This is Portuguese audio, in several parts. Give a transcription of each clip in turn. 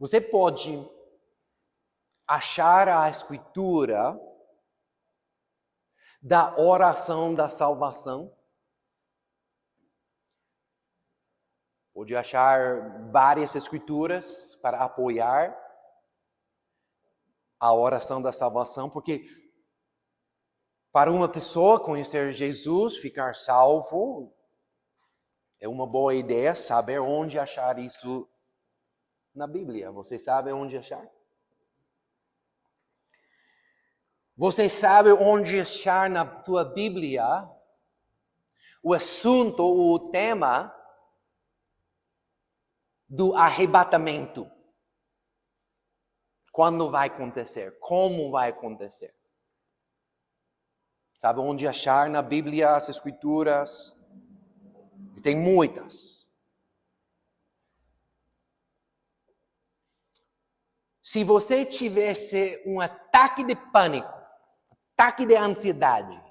Você pode achar a escritura da oração da salvação. Pode achar várias escrituras para apoiar a oração da salvação, porque para uma pessoa conhecer Jesus, ficar salvo, é uma boa ideia saber onde achar isso na Bíblia. Você sabe onde achar? Você sabe onde achar na tua Bíblia o assunto, o tema do arrebatamento? Quando vai acontecer? Como vai acontecer? Sabe onde achar na Bíblia as Escrituras? E tem muitas. Se você tivesse um ataque de pânico, ataque de ansiedade,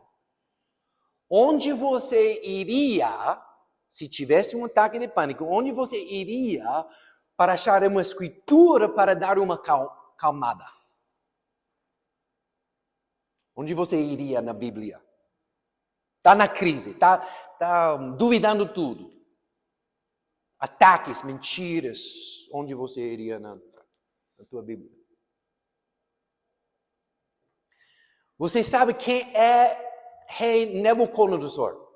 onde você iria, se tivesse um ataque de pânico, onde você iria para achar uma escritura para dar uma calmada? Onde você iria na Bíblia? Está na crise, está duvidando tudo. Ataques, mentiras. Onde você iria na tua Bíblia? Você sabe quem é rei Nabucodonosor?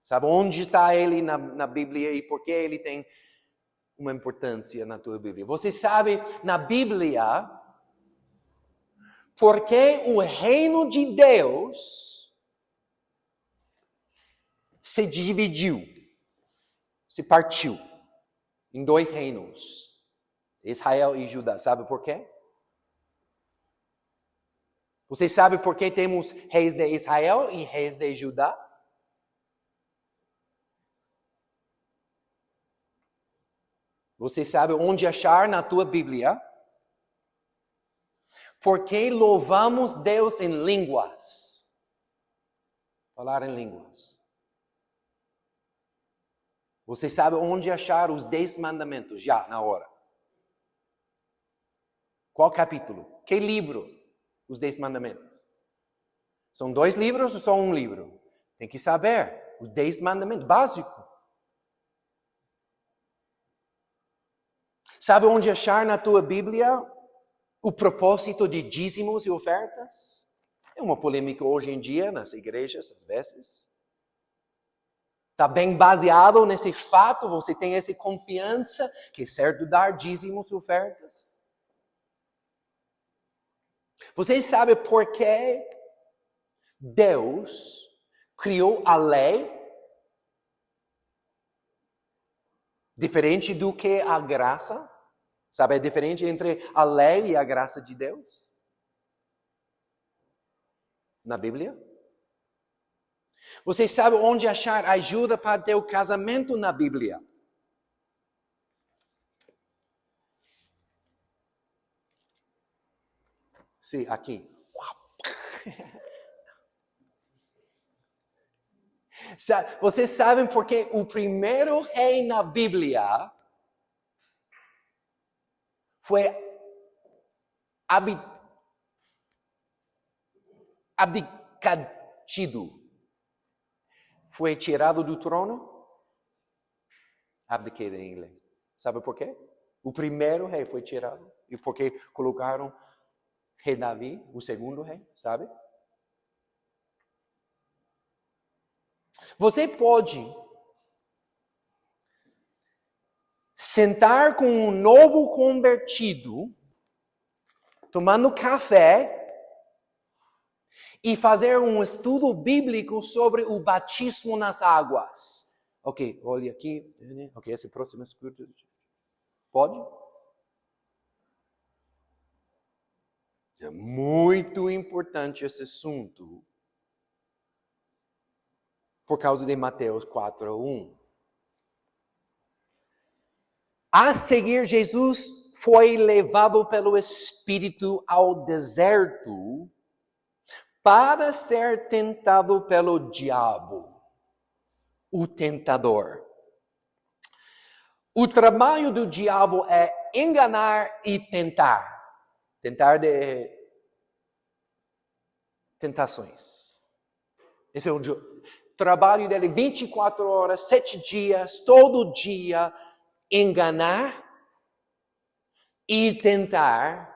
Sabe onde está ele na Bíblia e por que ele tem uma importância na tua Bíblia? Você sabe na Bíblia por que o reino de Deus se dividiu, se partiu em dois reinos, Israel e Judá. Sabe por quê? Você sabe por que temos reis de Israel e reis de Judá? Você sabe onde achar na tua Bíblia? Porque louvamos Deus em línguas. Falar em línguas. Você sabe onde achar os 10 mandamentos já na hora? Qual capítulo? Que livro? Os 10 mandamentos. São 2 livros ou só um livro? Tem que saber. Os 10 mandamentos, básico. Sabe onde achar na tua Bíblia o propósito de dízimos e ofertas? É uma polêmica hoje em dia nas igrejas, às vezes. Está bem baseado nesse fato, você tem essa confiança que é certo dar dízimos e ofertas? Você sabe por que Deus criou a lei diferente do que a graça? Sabe a diferença entre a lei e a graça de Deus? Na Bíblia? Você sabe onde achar ajuda para teu casamento na Bíblia? Sim, aqui. Vocês sabem por que o primeiro rei na Bíblia foi abdicado? Foi tirado do trono? Abdicated em inglês. Sabe por quê? O primeiro rei foi tirado. E por que colocaram rei Davi, o segundo rei, sabe? Você pode sentar com um novo convertido, tomando café, e fazer um estudo bíblico sobre o batismo nas águas. Ok, olha aqui. Ok, esse próximo estudo. Pode? É muito importante esse assunto por causa de Mateus 4:1. A seguir, Jesus foi levado pelo Espírito ao deserto para ser tentado pelo diabo, o tentador. O trabalho do diabo é enganar e tentar. Tentar de tentações. Esse é o trabalho dele 24 horas, 7 dias, todo dia, enganar e tentar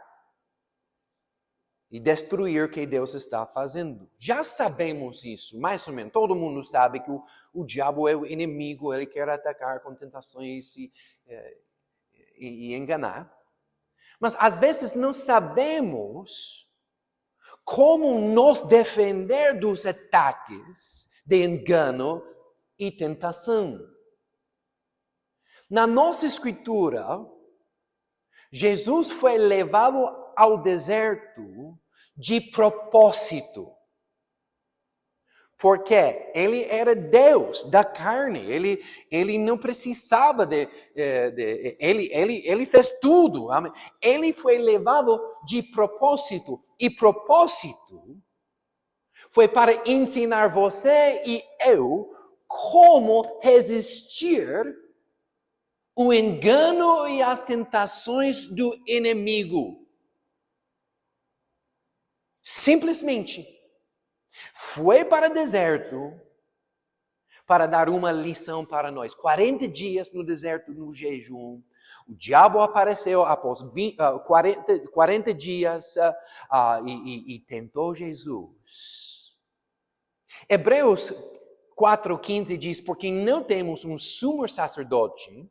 e destruir o que Deus está fazendo. Já sabemos isso, mais ou menos. Todo mundo sabe que o diabo é o inimigo, ele quer atacar com tentações e enganar. Mas às vezes não sabemos como nos defender dos ataques de engano e tentação. Na nossa escritura, Jesus foi levado ao deserto de propósito. Porque ele era Deus da carne. Ele não precisava ele fez tudo. Amém? Ele foi levado de propósito. E propósito foi para ensinar você e eu como resistir o engano e as tentações do inimigo. Simplesmente. Foi para o deserto para dar uma lição para nós. 40 dias no deserto, no jejum. O diabo apareceu após 40 dias e tentou Jesus. Hebreus 4:15 diz, porque não temos um sumo sacerdote,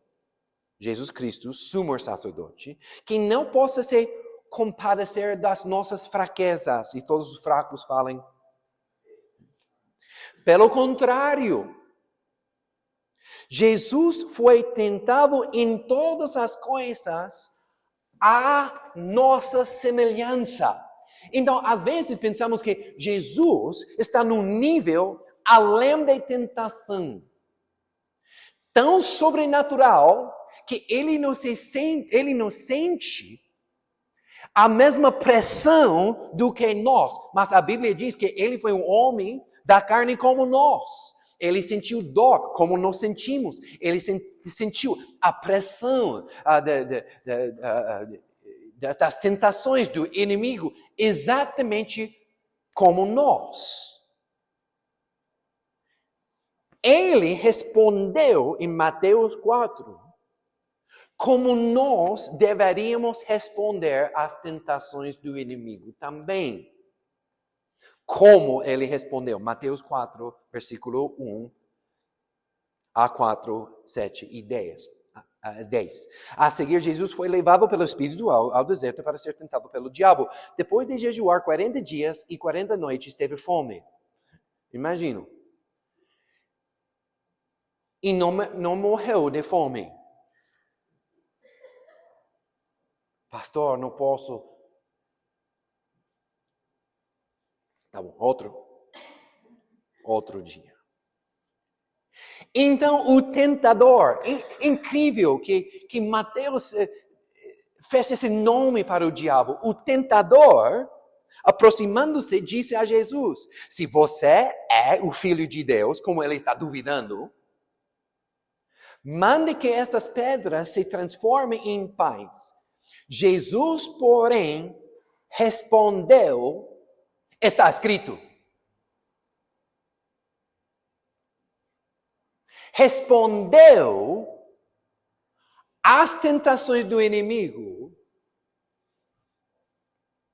Jesus Cristo, sumo sacerdote, que não possa se compadecer das nossas fraquezas. E todos os fracos falem. Pelo contrário, Jesus foi tentado em todas as coisas à nossa semelhança. Então, às vezes pensamos que Jesus está num nível além da tentação, tão sobrenatural que ele não sente a mesma pressão do que nós. Mas a Bíblia diz que ele foi um homem da carne como nós. Ele sentiu dor como nós sentimos. Ele sentiu a pressão das tentações do inimigo exatamente como nós. Ele respondeu em Mateus 4 como nós deveríamos responder às tentações do inimigo também. Como ele respondeu? Mateus 4, versículo 1 a 4, 7 e 10. A seguir, Jesus foi levado pelo Espírito ao deserto para ser tentado pelo diabo. Depois de jejuar 40 dias e 40 noites, teve fome. Imagino. E não morreu de fome. Pastor, não posso. Tá bom, outro dia. Então, o tentador, incrível que Mateus fez esse nome para o diabo. O tentador, aproximando-se, disse a Jesus, se você é o Filho de Deus, como ele está duvidando, mande que estas pedras se transformem em pães. Jesus, porém, respondeu, está escrito. Respondeu às tentações do inimigo.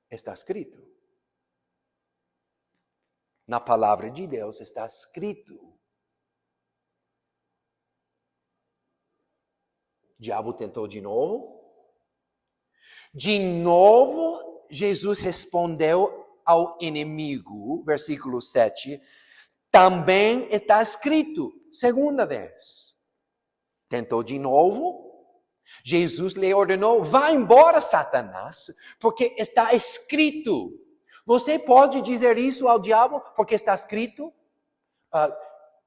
Está escrito. Na palavra de Deus está escrito. O diabo tentou de novo. De novo, Jesus respondeu ao inimigo, versículo 7, também está escrito, segunda vez. Tentou de novo, Jesus lhe ordenou, vá embora, Satanás, porque está escrito. Você pode dizer isso ao diabo porque está escrito?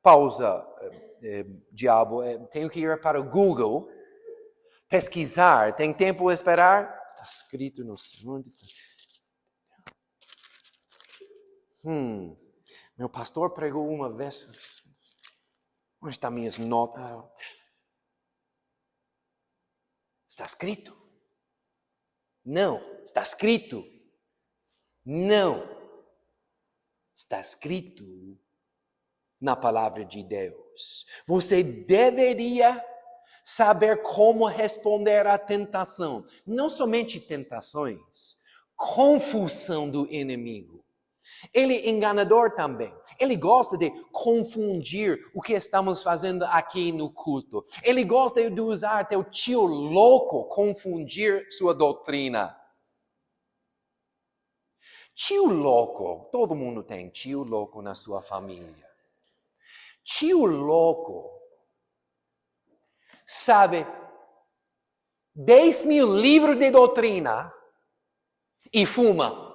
Pausa, diabo, tenho que ir para o Google, pesquisar, tem tempo a esperar? Está escrito no segundo. Meu pastor pregou uma vez. Onde estão minhas notas? Está escrito. Não, está escrito. Não. Está escrito na palavra de Deus. Você deveria saber como responder à tentação. Não somente tentações, confusão do inimigo. Ele é enganador também. Ele gosta de confundir o que estamos fazendo aqui no culto. Ele gosta de usar teu tio louco confundir sua doutrina. Tio louco, todo mundo tem tio louco na sua família. Tio louco sabe 10.000 livros de doutrina e fuma.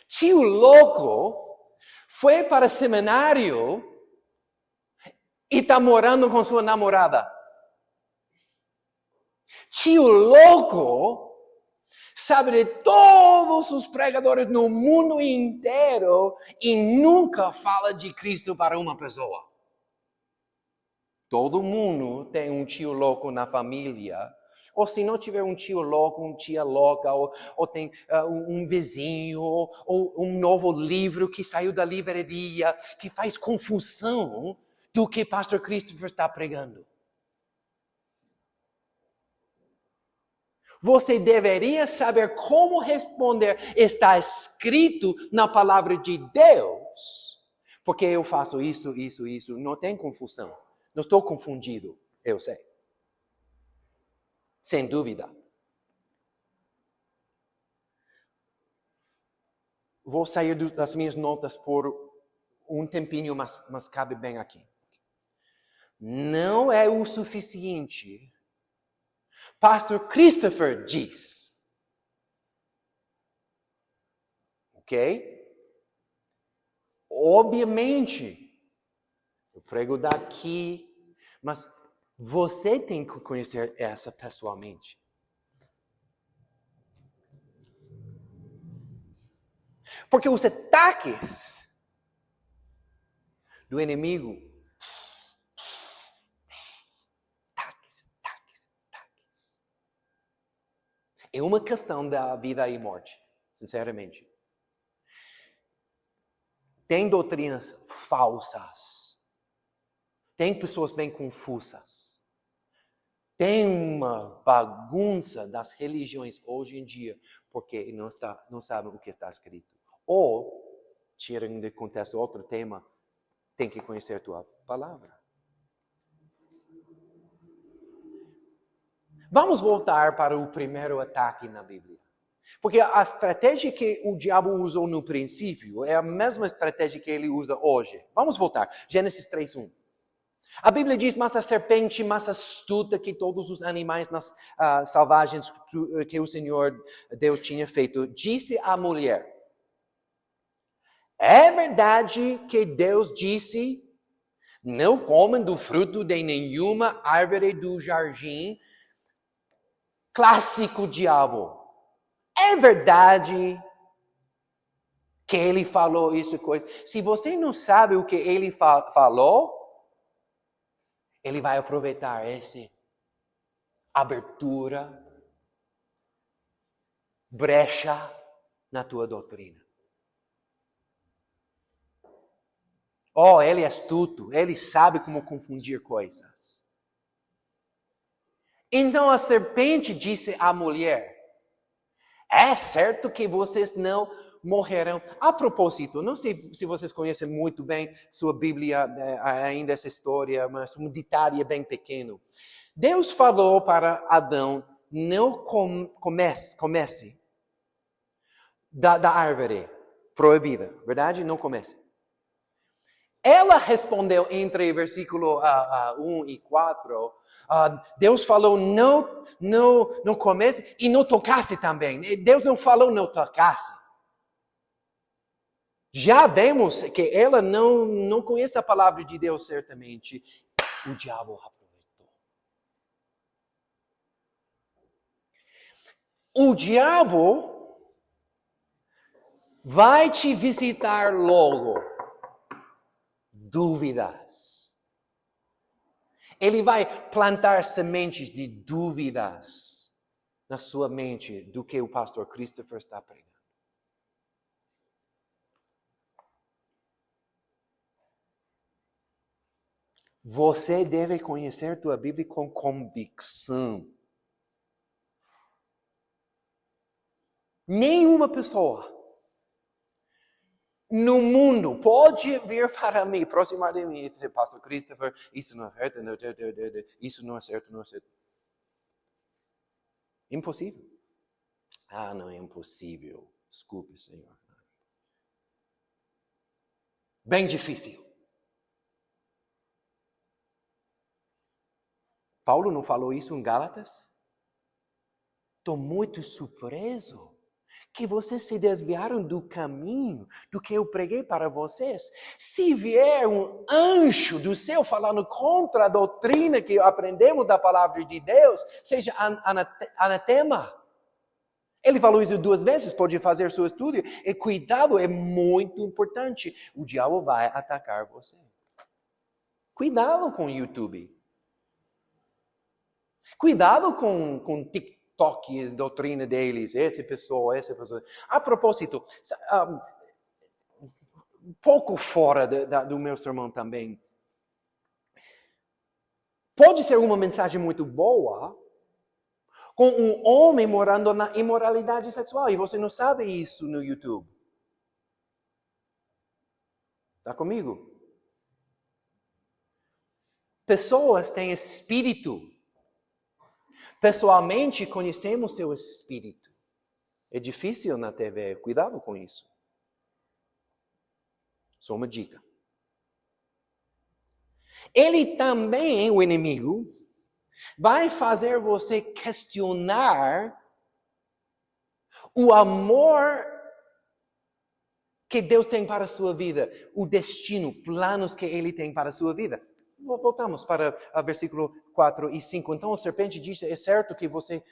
Tio louco foi para o seminário e está morando com sua namorada. Tio louco sabe de todos os pregadores no mundo inteiro e nunca fala de Cristo para uma pessoa. Todo mundo tem um tio louco na família. Ou se não tiver um tio louco, uma tia louca, ou tem um vizinho, ou um novo livro que saiu da livraria, que faz confusão do que Pastor Christopher está pregando. Você deveria saber como responder. Está escrito na palavra de Deus. Porque eu faço isso. Não tem confusão. Não estou confundido, eu sei. Sem dúvida. Vou sair das minhas notas por um tempinho, mas cabe bem aqui. Não é o suficiente. Pastor Christopher diz. Ok? Obviamente, eu prego daqui, mas você tem que conhecer essa pessoalmente. Porque os ataques do inimigo, ataques. É uma questão da vida e morte, sinceramente. Tem doutrinas falsas. Tem pessoas bem confusas. Tem uma bagunça das religiões hoje em dia, porque não sabem o que está escrito. Ou, tirando de contexto outro tema, tem que conhecer a tua palavra. Vamos voltar para o primeiro ataque na Bíblia. Porque a estratégia que o diabo usou no princípio é a mesma estratégia que ele usa hoje. Vamos voltar. Gênesis 3:1. A Bíblia diz, mas a serpente mais astuta que todos os animais selvagens que o Senhor Deus tinha feito, disse à mulher, é verdade que Deus disse, não comam do fruto de nenhuma árvore do jardim? Clássico diabo. É verdade que ele falou isso e coisa. Se você não sabe o que ele falou, ele vai aproveitar essa abertura, brecha na tua doutrina. Oh, ele é astuto, ele sabe como confundir coisas. Então a serpente disse à mulher, é certo que vocês não morrerão. A propósito, não sei se vocês conhecem muito bem sua Bíblia, ainda essa história, mas um detalhe bem pequeno. Deus falou para Adão, não comece da árvore proibida, verdade? Não comece. Ela respondeu entre versículo 1 e 4, Deus falou não comece e não tocasse também. Deus não falou não tocasse. Já vemos que ela não conhece a palavra de Deus certamente. O diabo aproveitou. O diabo vai te visitar logo. Dúvidas. Ele vai plantar sementes de dúvidas na sua mente do que o pastor Christopher está pregando. Você deve conhecer tua Bíblia com convicção. Nenhuma pessoa no mundo pode vir para mim, aproximar de mim e dizer, pastor Christopher, isso não é certo, isso não é certo, não é certo. Impossível. Não é impossível. Desculpe, Senhor. Bem difícil. Paulo não falou isso em Gálatas? Estou muito surpreso que vocês se desviaram do caminho do que eu preguei para vocês. Se vier um anjo do céu falando contra a doutrina que aprendemos da palavra de Deus, seja anatema. Ele falou isso 2 vezes, pode fazer seu estudo. E cuidado, é muito importante. O diabo vai atacar você. Cuidado com o YouTube. Cuidado com TikTok, doutrina deles, essa pessoa. A propósito, um pouco fora do meu sermão também. Pode ser uma mensagem muito boa com um homem morando na imoralidade sexual e você não sabe isso no YouTube. Está comigo? Pessoas têm espírito. Pessoalmente, conhecemos seu espírito. É difícil na TV, cuidado com isso. Só uma dica. Ele também, o inimigo, vai fazer você questionar o amor que Deus tem para a sua vida, o destino, planos que Ele tem para a sua vida. Voltamos para o versículo 4 e 5. Então a serpente disse, é certo que você...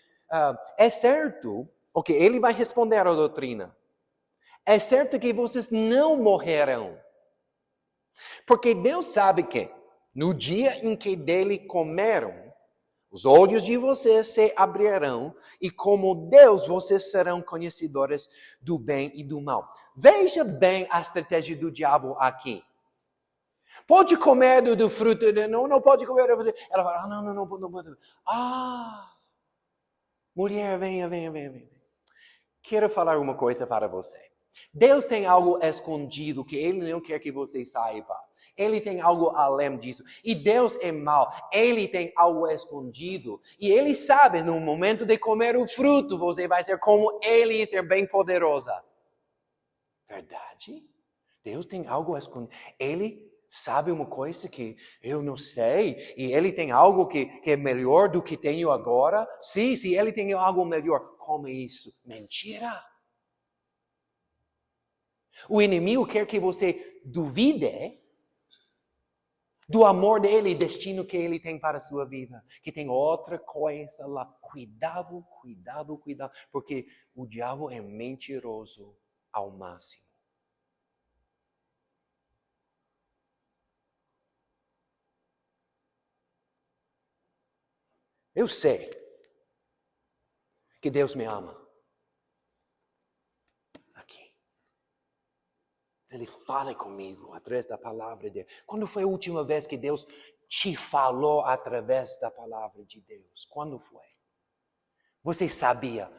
é certo, ok, ele vai responder à doutrina. É certo que vocês não morrerão. Porque Deus sabe que no dia em que dele comeram, os olhos de vocês se abrirão e como Deus vocês serão conhecedores do bem e do mal. Veja bem a estratégia do diabo aqui. Pode comer do fruto, não pode comer do fruto. Ela fala, não pode. Mulher, venha. Quero falar uma coisa para você. Deus tem algo escondido que Ele não quer que você saiba. Ele tem algo além disso. E Deus é mau. Ele tem algo escondido. E Ele sabe, no momento de comer o fruto, você vai ser como Ele e ser bem poderosa. Verdade? Deus tem algo escondido. Ele sabe uma coisa que eu não sei, e Ele tem algo que é melhor do que tenho agora? Sim, se Ele tem algo melhor, como é isso? Mentira! O inimigo quer que você duvide do amor dele, destino que Ele tem para a sua vida, que tem outra coisa lá. Cuidado, porque o diabo é mentiroso ao máximo. Eu sei que Deus me ama. Aqui. Ele fala comigo através da palavra dele. Quando foi a última vez que Deus te falou através da palavra de Deus? Quando foi? Você sabia?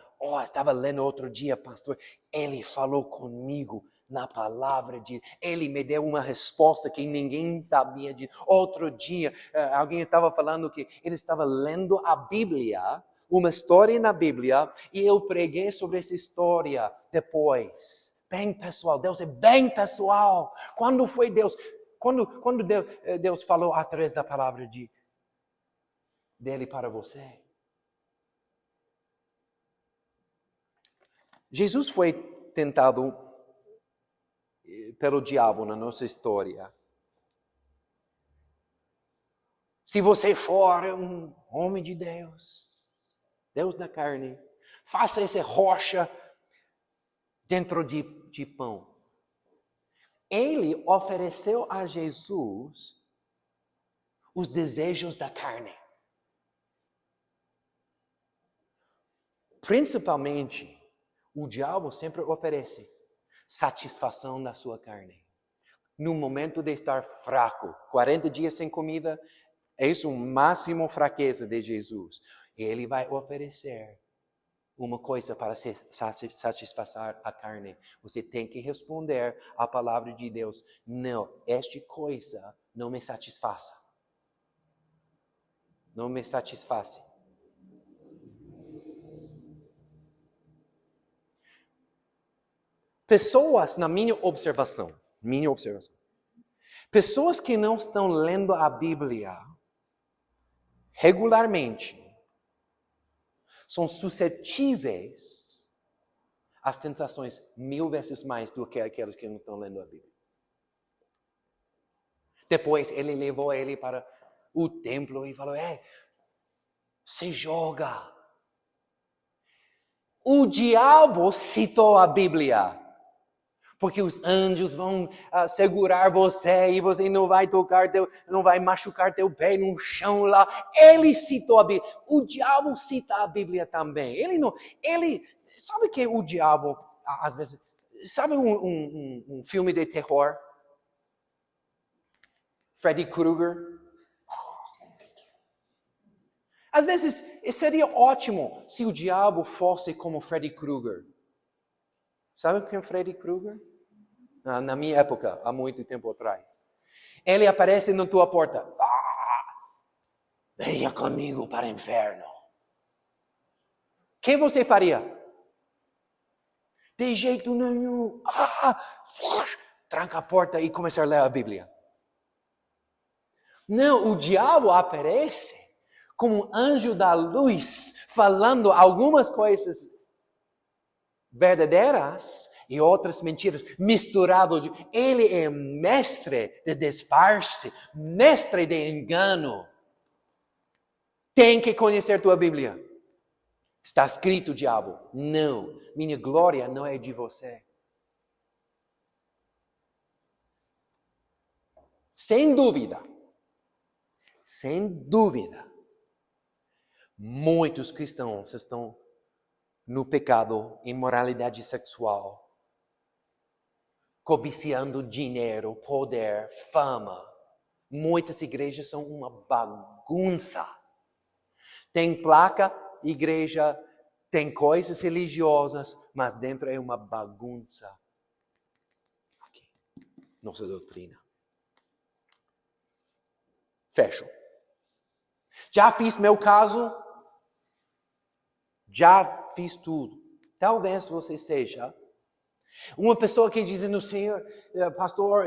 Estava lendo outro dia, pastor. Ele falou comigo na palavra de... Ele me deu uma resposta que ninguém sabia de... Outro dia, alguém estava falando que ele estava lendo a Bíblia, uma história na Bíblia, e eu preguei sobre essa história depois. Bem pessoal, Deus é bem pessoal. Quando foi Deus? Quando Deus falou através da palavra dele para você? Jesus foi tentado pelo diabo na nossa história. Se você for um homem de Deus, Deus da carne, faça essa rocha dentro de pão. Ele ofereceu a Jesus os desejos da carne. Principalmente, o diabo sempre oferece satisfação na sua carne. No momento de estar fraco, 40 dias sem comida, é isso o máximo fraqueza de Jesus. Ele vai oferecer uma coisa para satisfazer a carne. Você tem que responder à palavra de Deus. Não, esta coisa não me satisfaça. Não me satisfaz. Pessoas, na minha observação, pessoas que não estão lendo a Bíblia regularmente, são suscetíveis às tentações 1000 vezes mais do que aqueles que não estão lendo a Bíblia. Depois ele levou ele para o templo e falou, se joga. O diabo citou a Bíblia. Porque os anjos vão segurar você e você não vai não vai machucar teu pé no chão lá. Ele citou a Bíblia. O diabo cita a Bíblia também. Sabe que o diabo, às vezes, sabe um filme de terror? Freddy Krueger. Às vezes, seria ótimo se o diabo fosse como Freddy Krueger. Sabe quem é Freddy Krueger? Na minha época, há muito tempo atrás. Ele aparece na tua porta. Venha comigo para o inferno. O que você faria? De jeito nenhum. Tranca a porta e começa a ler a Bíblia. Não, o diabo aparece como um anjo da luz, falando algumas coisas verdadeiras e outras mentiras, misturado. Ele é mestre de disfarce, mestre de engano. Tem que conhecer tua Bíblia. Está escrito, diabo, não, minha glória não é de você. Sem dúvida, muitos cristãos estão no pecado, imoralidade sexual, cobiciando dinheiro, poder, fama. Muitas igrejas são uma bagunça. Tem placa, igreja, tem coisas religiosas, mas dentro é uma bagunça. Aqui, nossa doutrina. Fecho. Já fiz meu caso. Já fiz tudo. Talvez você seja uma pessoa que diz no Senhor, pastor,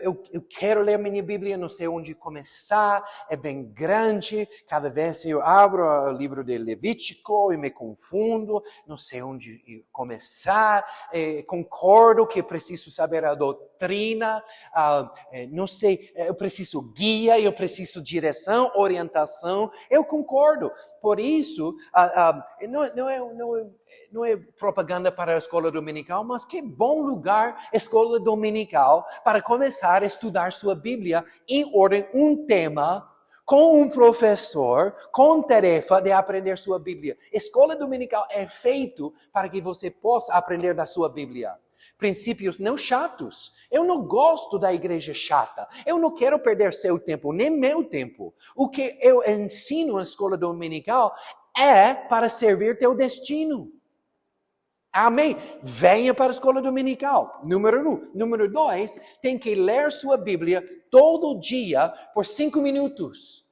eu quero ler minha Bíblia, não sei onde começar, é bem grande, cada vez eu abro o livro de Levítico e me confundo, não sei onde começar, concordo que preciso saber a doutrina, não sei, eu preciso guia, eu preciso direção, orientação, eu concordo. Por isso, não é propaganda para a escola dominical, mas que bom lugar, escola dominical, para começar a estudar sua Bíblia em ordem, um tema, com um professor, com tarefa de aprender sua Bíblia. Escola dominical é feito para que você possa aprender da sua Bíblia. Princípios não chatos. Eu não gosto da igreja chata. Eu não quero perder seu tempo, nem meu tempo. O que eu ensino na escola dominical é para servir teu destino. Amém? Venha para a escola dominical. Número 1. Número 2, tem que ler sua Bíblia todo dia por 5 minutos.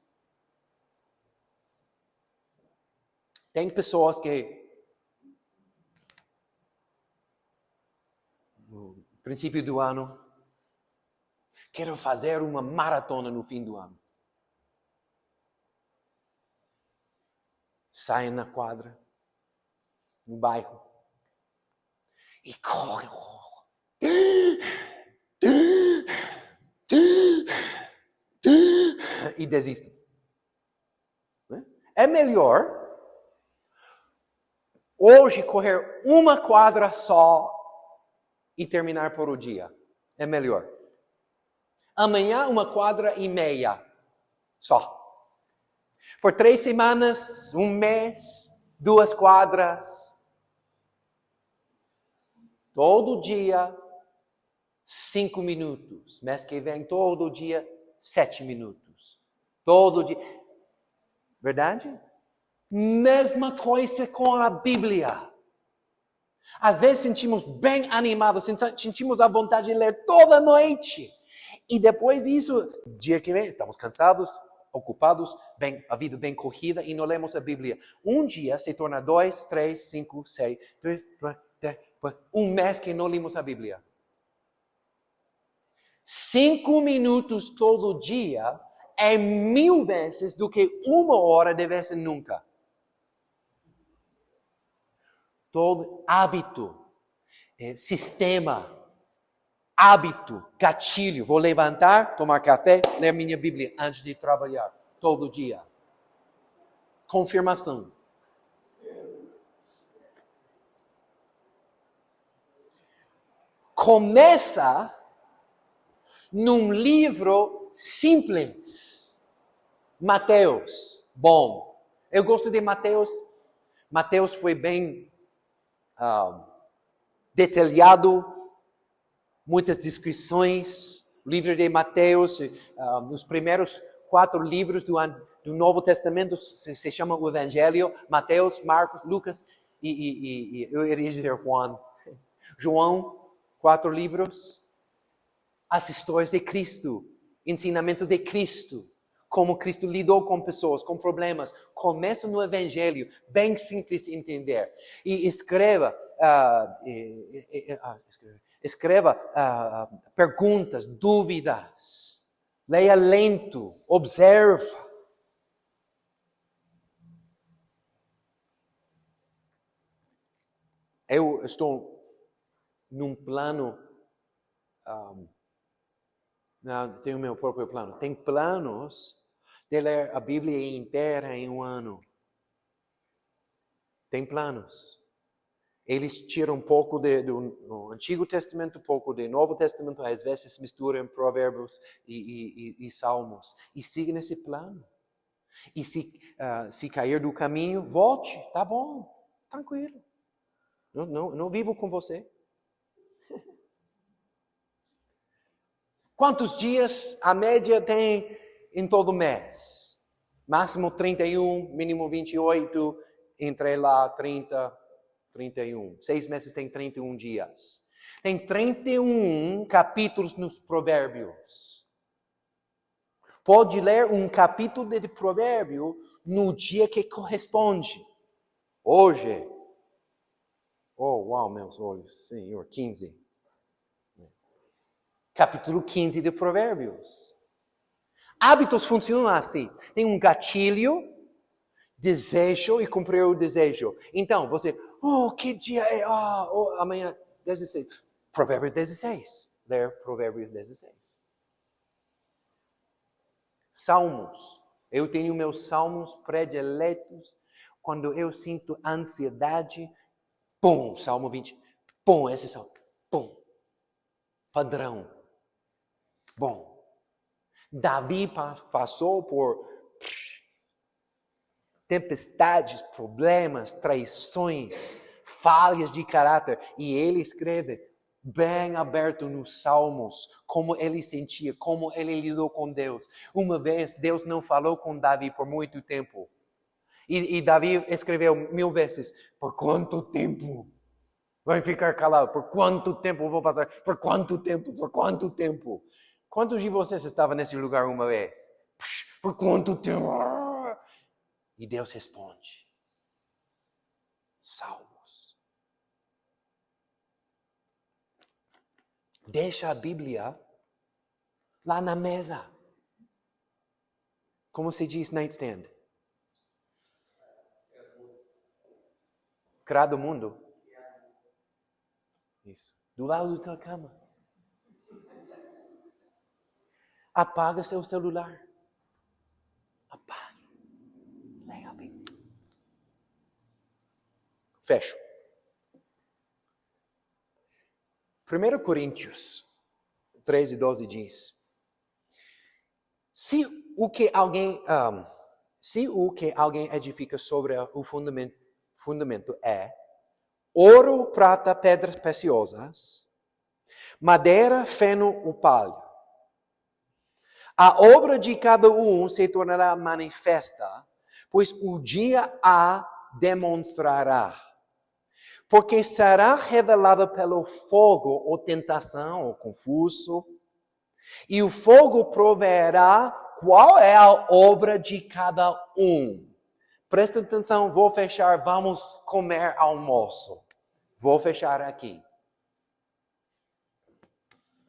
Tem pessoas que no princípio do ano quero fazer uma maratona no fim do ano. Saem na quadra, no bairro. E corre. E desistem. É melhor hoje correr uma quadra só e terminar por o dia. É melhor. Amanhã 1,5 quadras. Só. Por 3 semanas, 1 mês, 2 quadras. Todo dia, 5 minutos. Mês que vem, todo dia, 7 minutos. Todo dia. Verdade? Mesma coisa com a Bíblia. Às vezes sentimos bem animados, sentimos a vontade de ler toda noite. E depois disso, dia que vem, estamos cansados, ocupados, a vida bem corrida e não lemos a Bíblia. Um dia se torna 2, 3, 5, 6, 1 mês que não lemos a Bíblia. 5 minutos todo dia é 1000 vezes do que 1 hora de vez em nunca. Todo hábito, sistema, hábito, gatilho. Vou levantar, tomar café, ler minha Bíblia antes de trabalhar, todo dia. Confirmação. Começa num livro simples. Mateus, bom. Eu gosto de Mateus. Mateus foi bem detalhado, muitas descrições. O livro de Mateus, nos primeiros 4 livros do Novo Testamento, se chama o Evangelho. Mateus, Marcos, Lucas e eu iria dizer João, 4 livros. As histórias de Cristo, ensinamento de Cristo, como Cristo lidou com pessoas, com problemas. Começa no Evangelho, bem simples de entender. E escreva perguntas, dúvidas. Leia lento, observa. Eu estou num plano... Não, tenho meu próprio plano. Tem planos de ler a Bíblia inteira em 1 ano. Tem planos. Eles tiram um pouco do Antigo Testamento, um pouco do Novo Testamento, às vezes misturam Provérbios e Salmos. E sigam esse plano. E se cair do caminho, volte. Tá bom, tranquilo. Não vivo com você. Quantos dias a média tem em todo mês? Máximo 31, mínimo 28, entre lá 30, 31. 6 meses tem 31 dias. Tem 31 capítulos nos Provérbios. Pode ler um capítulo de Provérbio no dia que corresponde. Hoje. Oh, uau, meus olhos, Senhor, 15. Capítulo 15 de Provérbios. Hábitos funcionam assim. Tem um gatilho, desejo e cumprir o desejo. Então, você, que dia é? Amanhã, 16. Provérbios 16. Ler Provérbios 16. Salmos. Eu tenho meus salmos prediletos. Quando eu sinto ansiedade, pum, Salmo 20. Pum, esse salmo. Pum. Padrão. Bom, Davi passou por tempestades, problemas, traições, falhas de caráter. E ele escreve bem aberto nos Salmos como ele sentia, como ele lidou com Deus. Uma vez, Deus não falou com Davi por muito tempo. E Davi escreveu 1000 vezes, por quanto tempo? Vai ficar calado, por quanto tempo vou passar? Por quanto tempo? Por quanto tempo? Quantos de vocês estavam nesse lugar uma vez? Por quanto tempo? E Deus responde. Salmos. Deixa a Bíblia lá na mesa. Como se diz nightstand? Criado do mundo. Isso. Do lado da tua cama. Apaga seu celular. Apague. Leia a Bíblia. Fecho. 1 Coríntios 13:12 diz: se o que alguém edifica sobre o fundamento é ouro, prata, pedras preciosas, madeira, feno ou palha, a obra de cada um se tornará manifesta, pois o dia a demonstrará. Porque será revelada pelo fogo ou tentação ou confuso, e o fogo proverá qual é a obra de cada um. Presta atenção, vou fechar, vamos comer almoço. Vou fechar aqui.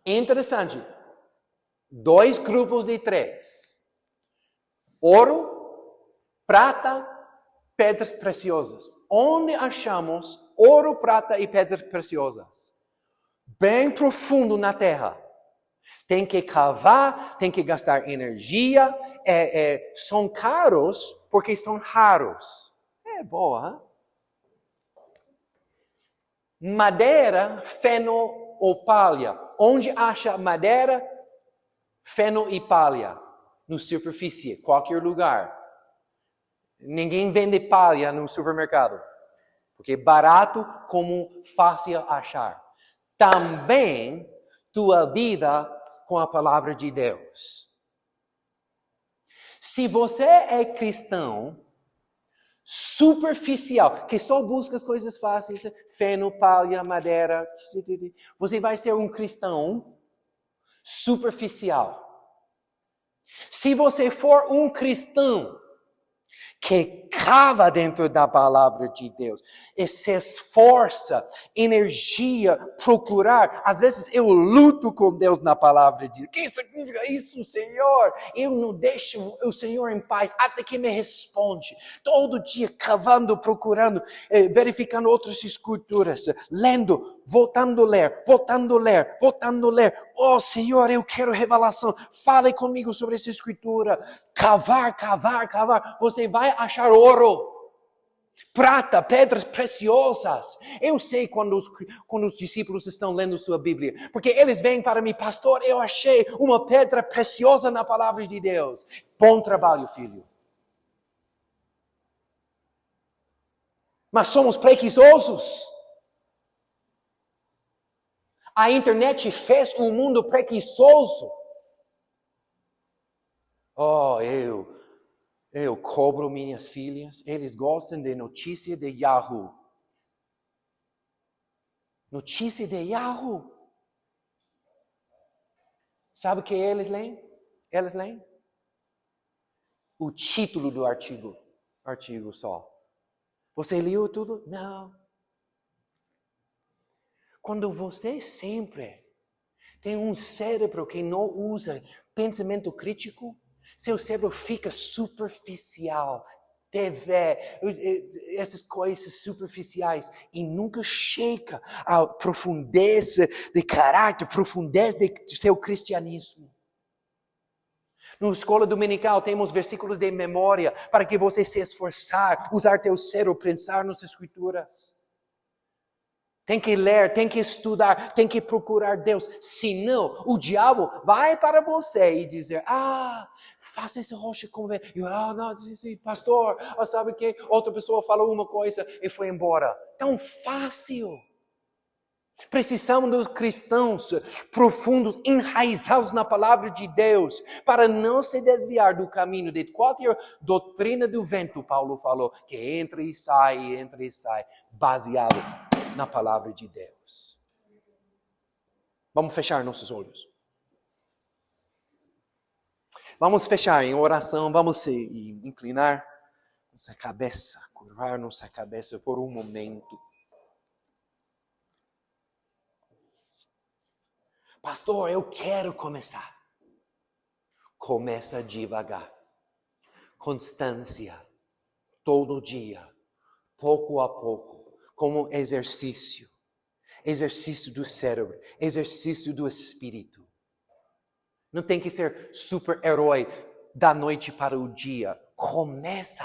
Interessante. 2 grupos de 3. Ouro, prata, pedras preciosas. Onde achamos ouro, prata e pedras preciosas? Bem profundo na terra. Tem que cavar, tem que gastar energia. São caros porque são raros. É boa, hein? Madeira, feno ou palha. Onde acha madeira, feno e palha? No superfície, qualquer lugar. Ninguém vende palha no supermercado. Porque é barato como fácil achar. Também tua vida com a palavra de Deus. Se você é cristão superficial, que só busca as coisas fáceis, feno, palha, madeira, você vai ser um cristão superficial. Se você for um cristão que cava dentro da palavra de Deus e se esforça, energia, procurar. Às vezes eu luto com Deus na palavra de Deus. O que significa isso, Senhor? Eu não deixo o Senhor em paz até que me responde. Todo dia cavando, procurando, verificando outras escrituras, lendo, voltando a ler. Oh, Senhor, eu quero revelação. Fale comigo sobre essa escritura. Cavar. Você vai achar ouro, prata, pedras preciosas. Eu sei quando os discípulos estão lendo sua Bíblia. Porque eles vêm para mim, pastor, eu achei uma pedra preciosa na palavra de Deus. Bom trabalho, filho. Mas somos preguiçosos. A internet fez um mundo preguiçoso. Oh, eu cobro minhas filhas. Eles gostam de notícia de Yahoo. Notícia de Yahoo. Sabe o que eles leem? Eles leem o título do artigo só. Você leu tudo? Não. Quando você sempre tem um cérebro que não usa pensamento crítico, seu cérebro fica superficial. TV, essas coisas superficiais. E nunca chega à profundeza de caráter, profundeza de seu cristianismo. Na escola dominical temos versículos de memória para que você se esforçar, usar teu cérebro, pensar nas escrituras. Tem que ler, tem que estudar, tem que procurar Deus. Senão, o diabo vai para você e dizer, faça esse rocha comer. Não, pastor, sabe o que? Outra pessoa falou uma coisa e foi embora. Tão fácil. Precisamos dos cristãos profundos, enraizados na palavra de Deus, para não se desviar do caminho de qualquer doutrina do vento, Paulo falou, que entra e sai, baseado na palavra de Deus. Vamos fechar nossos olhos. Vamos fechar em oração, vamos se inclinar nossa cabeça, curvar nossa cabeça por um momento. Pastor, eu quero começar. Começa devagar. Constância. Todo dia. Pouco a pouco. Como exercício. Exercício do cérebro. Exercício do espírito. Não tem que ser super-herói da noite para o dia. Começa.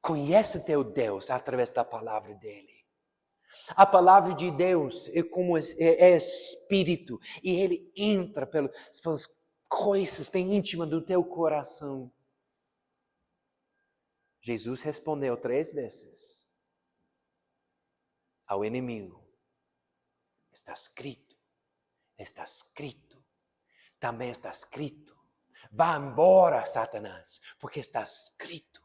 Conhece teu Deus através da palavra dele. A palavra de Deus é como é espírito e ele entra pelas coisas bem íntimas do teu coração. Jesus respondeu 3 vezes ao inimigo: está escrito, está escrito, também está escrito. Vá embora, Satanás, porque está escrito.